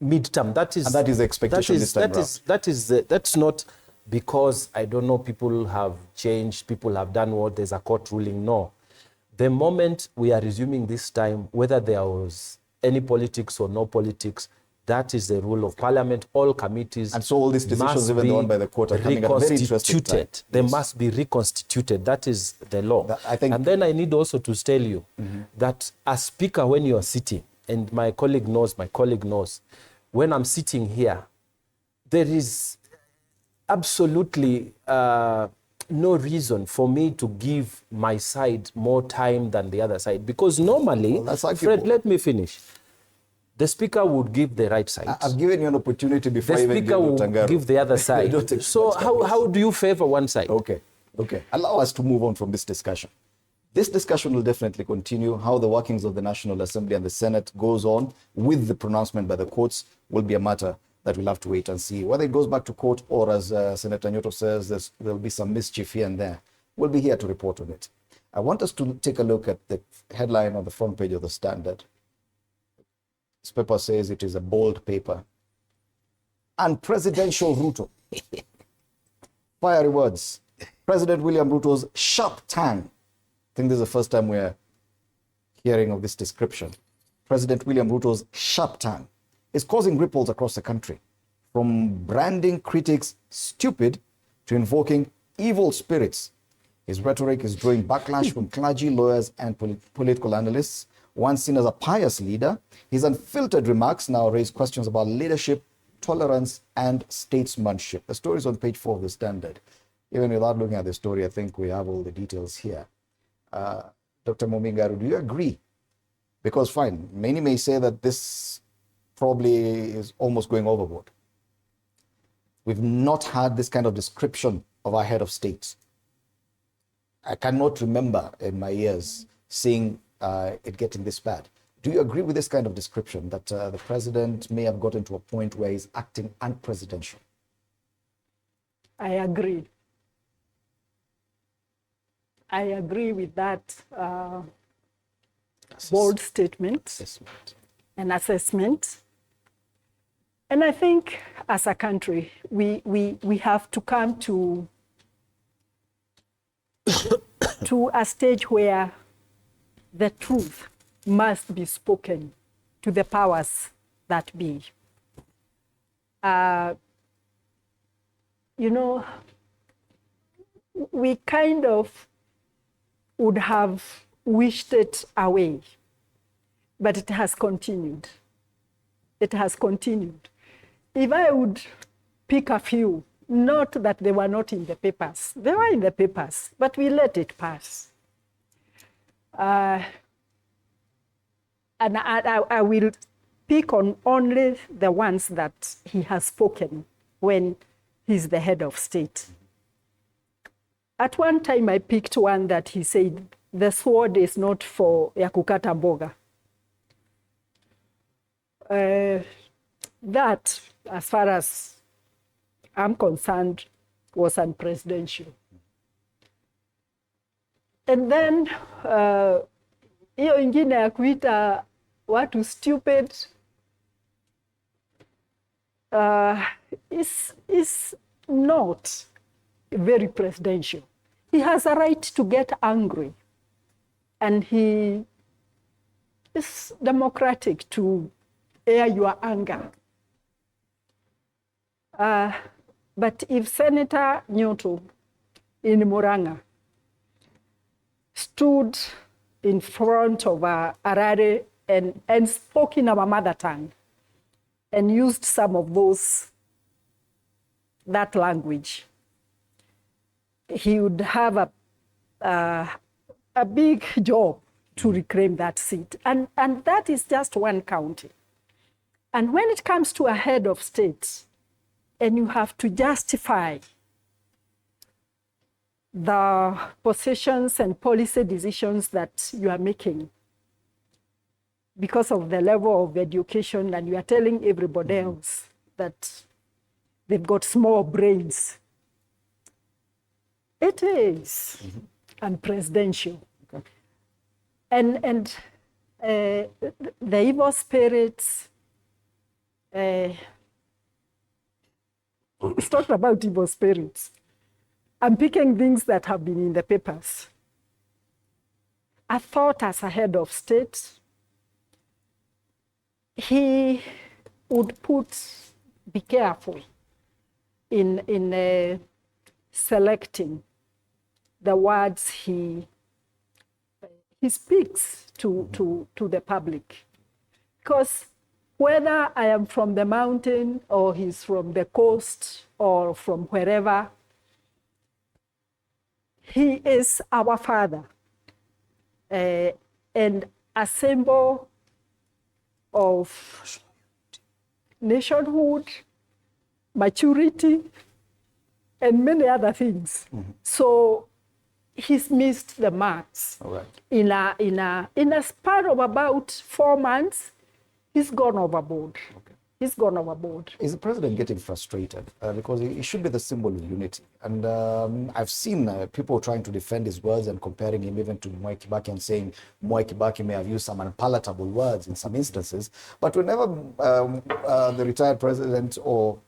midterm. And that is the expectation this time around. That's not because, I don't know, people have changed, people have done what, there's a court ruling. No. The moment we are resuming this time, whether there was any politics or no politics, that is the rule of Parliament. All committees, and so all these decisions, even the one by the court, are coming at a very interesting time. They must be reconstituted. That is the law. And then I need also to tell you that as speaker, when you are sitting, and my colleague knows, when I'm sitting here, there is absolutely no reason for me to give my side more time than the other side. Because normally, Fred, let me finish. The speaker would give the right side. I've given you an opportunity before. The speaker will give the other side. So how do you favor one side? Okay. Allow us to move on from this discussion. This discussion will definitely continue. How the workings of the National Assembly and the Senate goes on with the pronouncement by the courts will be a matter that we'll have to wait and see. Whether it goes back to court or, as Senator Nyoto says, there'll be some mischief here and there. We'll be here to report on it. I want us to take a look at the headline on the front page of the Standard. This paper says it is a bold paper. Unpresidential Ruto. Fiery words. President William Ruto's sharp tongue. I think this is the first time we're hearing of this description. President William Ruto's sharp tongue is causing ripples across the country, from branding critics stupid to invoking evil spirits. His rhetoric is drawing backlash from clergy, lawyers, and political analysts. Once seen as a pious leader, his unfiltered remarks now raise questions about leadership, tolerance, and statesmanship. The story is on page 4 of the Standard. Even without looking at the story, I think we have all the details here. Dr. Mumbi Ngaru, do you agree? Because fine, many may say that this probably is almost going overboard. We've not had this kind of description of our head of state. I cannot remember in my years seeing it getting this bad. Do you agree with this kind of description, that the president may have gotten to a point where he's acting unpresidential? I agree. I agree with that bold statement and assessment. And I think as a country, we have to come to a stage where the truth must be spoken to the powers that be. You know, we kind of would have wished it away, but it has continued. It has continued. If I would pick a few, not that they were not in the papers, they were in the papers, but we let it pass. And I will pick on only the ones that he has spoken when he's the head of state. At one time, I picked one that he said, the sword is not for ya kukata mboga. That, as far as I'm concerned, was unpresidential. And then, hiyo ingine ya kuita watu stupid is not very presidential. He has a right to get angry, and he is democratic to air your anger. But if Senator Nyoto in Murang'a stood in front of Arare and spoke in our mother tongue and used some of that language, he would have a big job to reclaim that seat. And that is just one county. And when it comes to a head of state, and you have to justify the positions and policy decisions that you are making because of the level of education, and you are telling everybody else that they've got small brains, it is unpresidential. Okay. And the evil spirits It's talked about evil spirits. I'm picking things that have been in the papers. I thought as a head of state, he would be careful in selecting the words he speaks to the public. Because whether I am from the mountain or he's from the coast or from wherever, he is our father, and a symbol of nationhood, maturity, and many other things. So he's missed the marks. All right. In a span of about 4 months, he's gone overboard. Okay. He's gone overboard. Is the president getting frustrated? Because he should be the symbol of unity. And I've seen people trying to defend his words and comparing him even to Mwai Kibaki and saying Mwai Kibaki may have used some unpalatable words in some instances. But whenever the retired president or